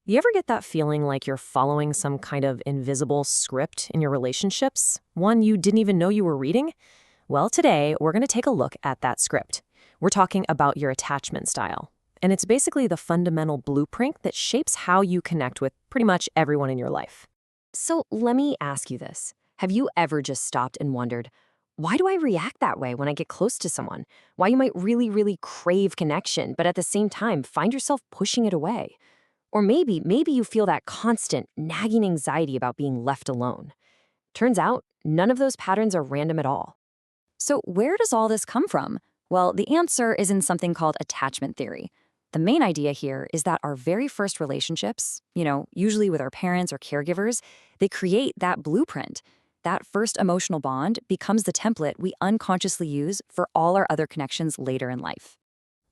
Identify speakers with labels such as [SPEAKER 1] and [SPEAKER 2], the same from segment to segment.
[SPEAKER 1] You ever get that feeling like you're following some kind of invisible script in your relationships? One you didn't even know you were reading? Well, today we're going to take a look at that script. We're talking about your attachment style. And it's basically the fundamental blueprint that shapes how you connect with pretty much everyone in your life.
[SPEAKER 2] So let me ask you this. Have you ever just stopped and wondered, why do I react that way when I get close to someone? Why you might really crave connection, but at the same time find yourself pushing it away? Or maybe you feel that constant, nagging anxiety about being left alone. Turns out, none of those patterns are random at all. So where does all this come from? Well, the answer is in something called attachment theory. The main idea here is that our very first relationships, usually with our parents or caregivers, they create that blueprint. That first emotional bond becomes the template we unconsciously use for all our other connections later in life.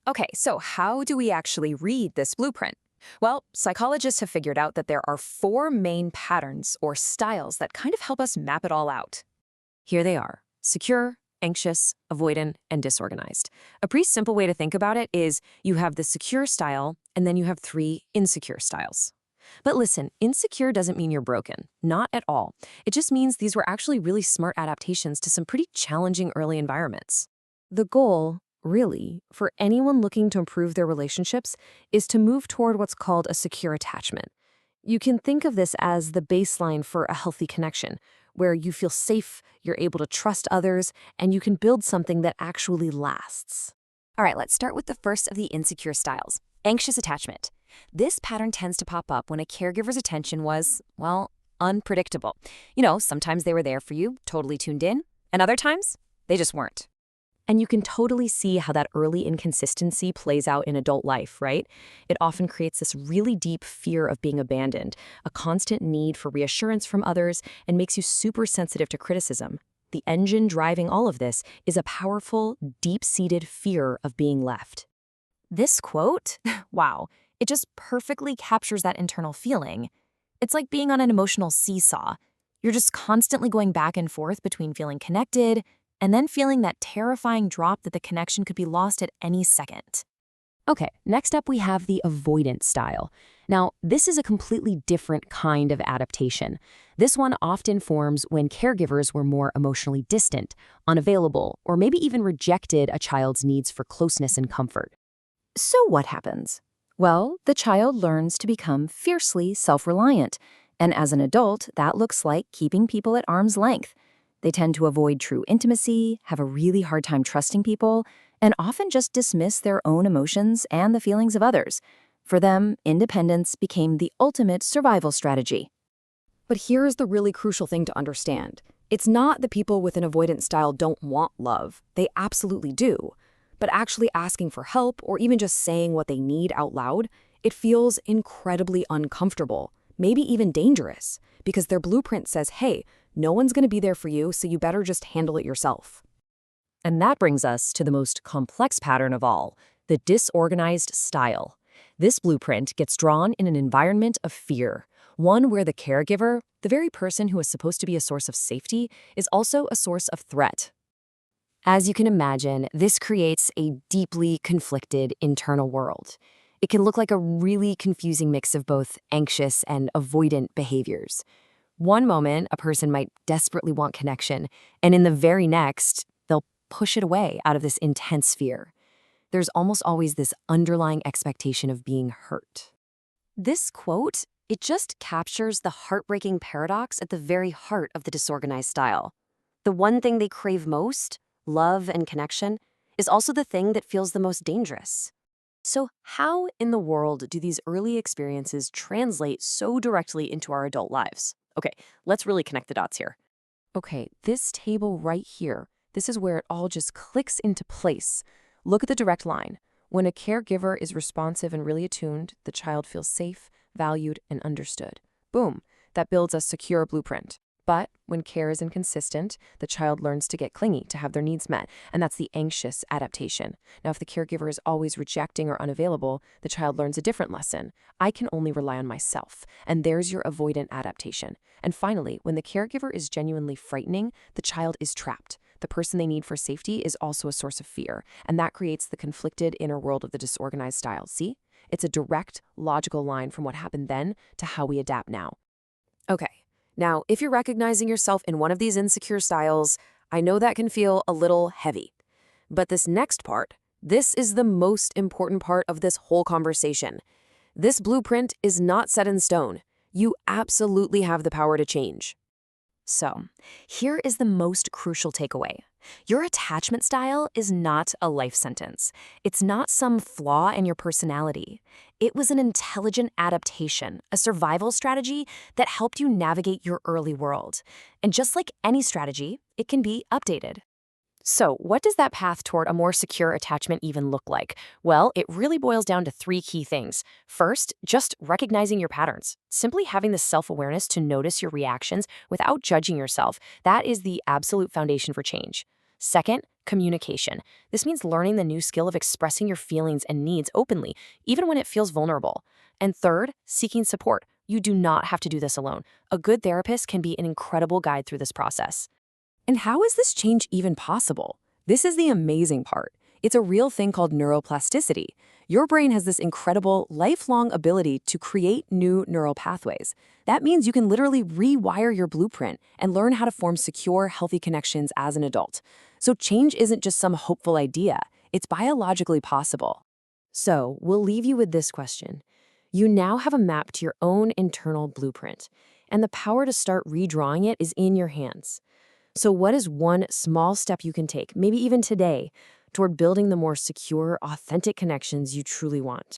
[SPEAKER 3] Okay, so how do we actually read this blueprint? Well, psychologists have figured out that there are four main patterns or styles that kind of help us map it all out.
[SPEAKER 1] Here they are: secure, anxious, avoidant, and disorganized. A pretty simple way to think about it is you have the secure style, and then you have three insecure styles. But listen, insecure doesn't mean you're broken. Not at all. It just means these were actually really smart adaptations to some pretty challenging early environments. The goal, really, for anyone looking to improve their relationships is to move toward what's called a secure attachment. You can think of this as the baseline for a healthy connection, where you feel safe, you're able to trust others, and you can build something that actually lasts.
[SPEAKER 2] All right, let's start with the first of the insecure styles, anxious attachment. This pattern tends to pop up when a caregiver's attention was, well, unpredictable. Sometimes they were there for you, totally tuned in, and other times, they just weren't.
[SPEAKER 1] And you can totally see how that early inconsistency plays out in adult life, right? It often creates this really deep fear of being abandoned, a constant need for reassurance from others, and makes you super sensitive to criticism. The engine driving all of this is a powerful, deep-seated fear of being left.
[SPEAKER 3] This quote, wow, it just perfectly captures that internal feeling. It's like being on an emotional seesaw. You're just constantly going back and forth between feeling connected and then feeling that terrifying drop that the connection could be lost at any second.
[SPEAKER 1] Okay, next up we have the avoidant style. Now, this is a completely different kind of adaptation. This one often forms when caregivers were more emotionally distant, unavailable, or maybe even rejected a child's needs for closeness and comfort.
[SPEAKER 2] So what happens? Well, the child learns to become fiercely self-reliant, and as an adult, that looks like keeping people at arm's length. They tend to avoid true intimacy, have a really hard time trusting people, and often just dismiss their own emotions and the feelings of others. For them, independence became the ultimate survival strategy.
[SPEAKER 4] But here's the really crucial thing to understand. It's not that people with an avoidant style don't want love. They absolutely do. But actually asking for help or even just saying what they need out loud, it feels incredibly uncomfortable, maybe even dangerous, because their blueprint says, hey, no one's going to be there for you, so you better just handle it yourself.
[SPEAKER 1] And that brings us to the most complex pattern of all, the disorganized style. This blueprint gets drawn in an environment of fear, one where the caregiver, the very person who is supposed to be a source of safety, is also a source of threat. As you can imagine, this creates a deeply conflicted internal world. It can look like a really confusing mix of both anxious and avoidant behaviors. One moment, a person might desperately want connection, and in the very next, they'll push it away out of this intense fear. There's almost always this underlying expectation of being hurt.
[SPEAKER 2] This quote, it just captures the heartbreaking paradox at the very heart of the disorganized style. The one thing they crave most, love and connection, is also the thing that feels the most dangerous.
[SPEAKER 1] So how in the world do these early experiences translate so directly into our adult lives? Okay, let's really connect the dots here. Okay, this table right here, this is where it all just clicks into place. Look at the direct line. When a caregiver is responsive and really attuned, the child feels safe, valued, and understood. Boom, that builds a secure blueprint. But when care is inconsistent, the child learns to get clingy, to have their needs met, and that's the anxious adaptation. Now, if the caregiver is always rejecting or unavailable, the child learns a different lesson. I can only rely on myself, and there's your avoidant adaptation. And finally, when the caregiver is genuinely frightening, the child is trapped. The person they need for safety is also a source of fear, and that creates the conflicted inner world of the disorganized style. See? It's a direct, logical line from what happened then to how we adapt now.
[SPEAKER 2] Okay, now if you're recognizing yourself in one of these insecure styles, I know that can feel a little heavy. But this next part, this is the most important part of this whole conversation. This blueprint is not set in stone. You absolutely have the power to change.
[SPEAKER 3] So, here is the most crucial takeaway. Your attachment style is not a life sentence. It's not some flaw in your personality. It was an intelligent adaptation, a survival strategy that helped you navigate your early world. And just like any strategy, it can be updated.
[SPEAKER 2] So, what does that path toward a more secure attachment even look like? Well, it really boils down to 3 key things. First, just recognizing your patterns. Simply having the self-awareness to notice your reactions without judging yourself. That is the absolute foundation for change. Second, communication. This means learning the new skill of expressing your feelings and needs openly, even when it feels vulnerable. And third, seeking support. You do not have to do this alone. A good therapist can be an incredible guide through this process.
[SPEAKER 4] And how is this change even possible? This is the amazing part. It's a real thing called neuroplasticity. Your brain has this incredible, lifelong ability to create new neural pathways. That means you can literally rewire your blueprint and learn how to form secure, healthy connections as an adult. So change isn't just some hopeful idea. It's biologically possible.
[SPEAKER 2] So, we'll leave you with this question. You now have a map to your own internal blueprint, and the power to start redrawing it is in your hands. So what is one small step you can take, maybe even today, toward building the more secure, authentic connections you truly want?